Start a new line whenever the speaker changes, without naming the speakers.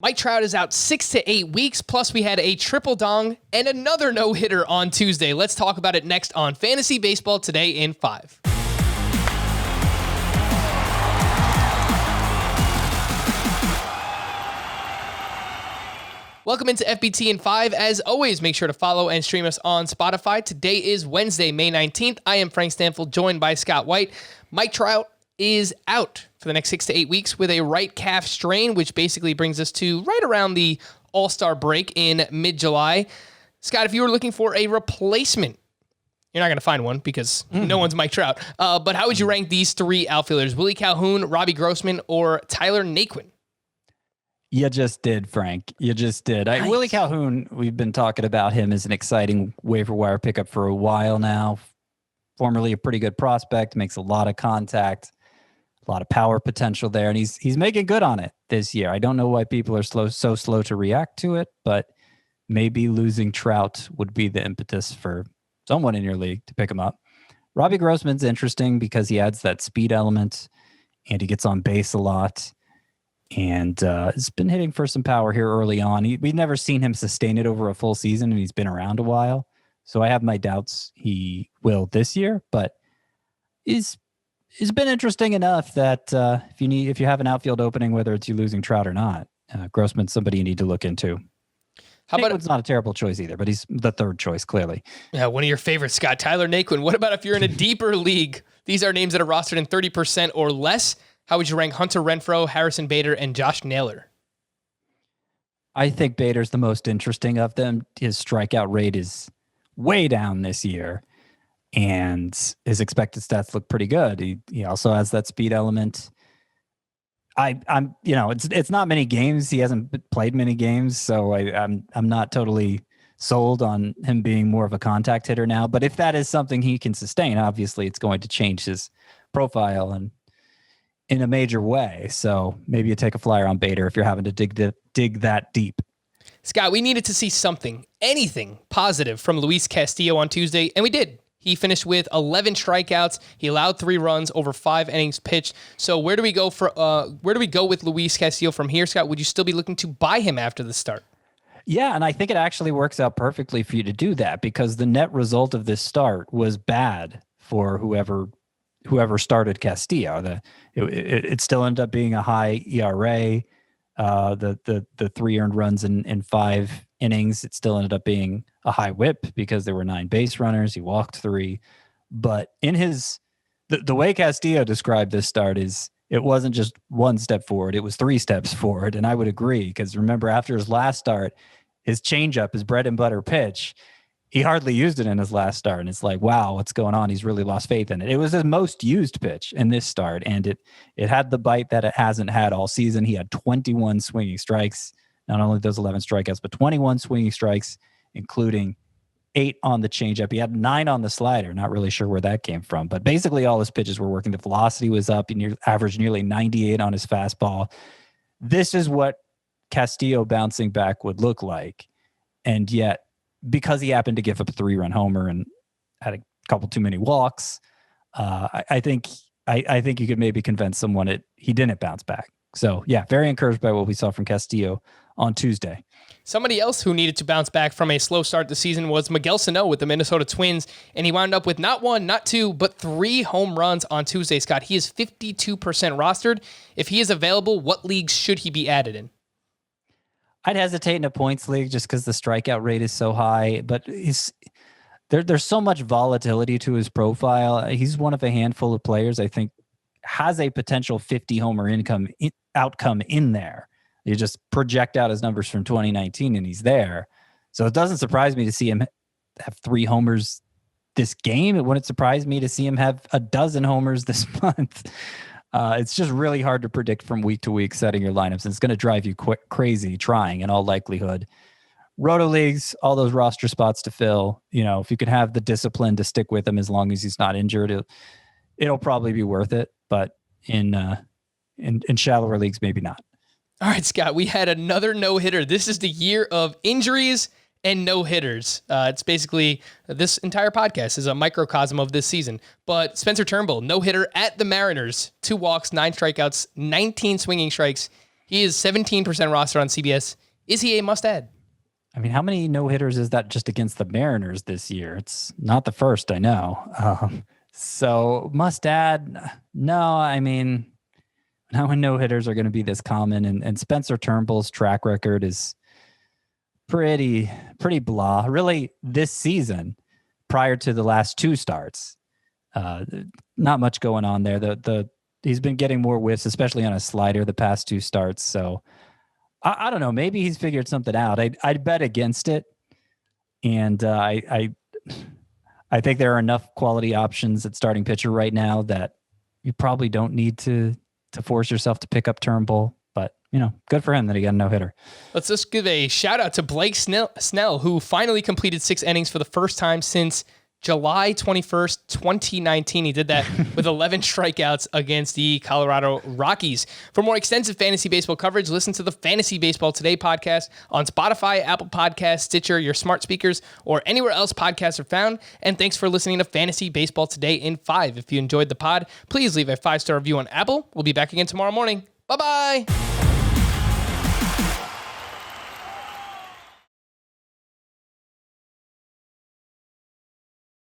Mike Trout is out 6 to 8 weeks, plus we had a triple dong and another no-hitter on Tuesday. Let's talk about it next on Fantasy Baseball Today in 5. Welcome into FBT in 5. As always, make sure to follow and stream us on Spotify. Today is Wednesday, May 19th. I am Frank Stanfield, joined by Scott White. Mike Trout is out for the next 6 to 8 weeks with a right calf strain, which basically brings us to right around the All-Star break in mid-July. Scott, if you were looking for a replacement, you're not going to find one because no one's Mike Trout. But how would you rank these three outfielders? Willie Calhoun, Robbie Grossman, or Tyler Naquin?
You just did, Frank. You just did.
Nice.
Willie Calhoun, we've been talking about him as an exciting waiver wire pickup for a while now. Formerly a pretty good prospect, makes a lot of contact, a lot of power potential there, and he's making good on it this year. I don't know why people are so slow to react to it, but maybe losing Trout would be the impetus for someone in your league to pick him up. Robbie Grossman's interesting because he adds that speed element, and he gets on base a lot. And has been hitting for some power here early on. We've never seen him sustain it over a full season, and he's been around a while. So I have my doubts he will this year, but he's been interesting enough that if you have an outfield opening, whether it's you losing Trout or not, Grossman's somebody you need to look into. How about it's not a terrible choice either, but he's the third choice, clearly.
Yeah, one of your favorites, Scott, Tyler Naquin. What about if you're in a deeper league? These are names that are rostered in 30% or less. How would you rank Hunter Renfroe, Harrison Bader, and Josh Naylor?
I think Bader's the most interesting of them. His strikeout rate is way down this year, and his expected stats look pretty good. He also has that speed element. It's not many games. He hasn't played many games, so I'm not totally sold on him being more of a contact hitter now. But if that is something he can sustain, obviously it's going to change his profile and in a major way. So maybe you take a flyer on Bader if you're having to dig that deep.
Scott, we needed to see something, anything positive from Luis Castillo on Tuesday, and we did. He finished with 11 strikeouts. He allowed 3 runs over 5 innings pitched. So where do we go with Luis Castillo from here, Scott? Would you still be looking to buy him after the start?
Yeah, and I think it actually works out perfectly for you to do that because the net result of this start was bad for whoever started Castillo. It still ended up being a high ERA. The 3 earned runs in 5 innings, it still ended up being a high whip because there were 9 base runners. He walked 3. But in the way Castillo described this start is it wasn't just 1 step forward, it was 3 steps forward. And I would agree because remember after his last start, his changeup, his bread and butter pitch, he hardly used it in his last start. And it's like, wow, what's going on? He's really lost faith in it. It was his most used pitch in this start. And it had the bite that it hasn't had all season. He had 21 swinging strikes, not only those 11 strikeouts, but 21 swinging strikes, including 8 on the changeup. He had 9 on the slider. Not really sure where that came from, but basically all his pitches were working. The velocity was up. He averaged nearly 98 on his fastball. This is what Castillo bouncing back would look like. And yet, because he happened to give up a 3-run homer and had a couple too many walks, I think you could maybe convince someone he didn't bounce back. So yeah, very encouraged by what we saw from Castillo on Tuesday.
Somebody else who needed to bounce back from a slow start this season was Miguel Sano with the Minnesota Twins, and he wound up with not 1, not 2, but 3 home runs on Tuesday, Scott. He is 52% rostered. If he is available, what leagues should he be added in?
I'd hesitate in a points league just because the strikeout rate is so high, but there's so much volatility to his profile. He's one of a handful of players I think has a potential 50 homer outcome in there. You just project out his numbers from 2019 and he's there. So it doesn't surprise me to see him have 3 homers this game. It wouldn't surprise me to see him have a dozen homers this month. It's just really hard to predict from week to week setting your lineups. And it's going to drive you crazy trying in all likelihood. Roto leagues, all those roster spots to fill, if you can have the discipline to stick with him as long as he's not injured, it'll probably be worth it. But in shallower leagues, maybe not.
All right, Scott, we had another no-hitter. This is the year of injuries and no-hitters. It's basically, this entire podcast is a microcosm of this season. But Spencer Turnbull, no-hitter at the Mariners, 2 walks, 9 strikeouts, 19 swinging strikes. He is 17% roster on CBS. Is he a must-add?
I mean, how many no-hitters is that just against the Mariners this year? It's not the first, I know. So must-add, no, I mean, now when no-hitters are going to be this common, and Spencer Turnbull's track record is pretty blah. Really, this season, prior to the last two starts, not much going on there. He's been getting more whiffs, especially on a slider, the past two starts. So I don't know. Maybe he's figured something out. I'd bet against it, and I think there are enough quality options at starting pitcher right now that you probably don't need to force yourself to pick up Turnbull. But, good for him that he got a no-hitter. Let's
just give a shout-out to Blake Snell, who finally completed 6 innings for the first time since July 21st, 2019. He did that with 11 strikeouts against the Colorado Rockies. For more extensive fantasy baseball coverage, listen to the Fantasy Baseball Today podcast on Spotify, Apple Podcasts, Stitcher, your smart speakers, or anywhere else podcasts are found. And thanks for listening to Fantasy Baseball Today in 5. If you enjoyed the pod, please leave a 5-star review on Apple. We'll be back again tomorrow morning. Bye-bye.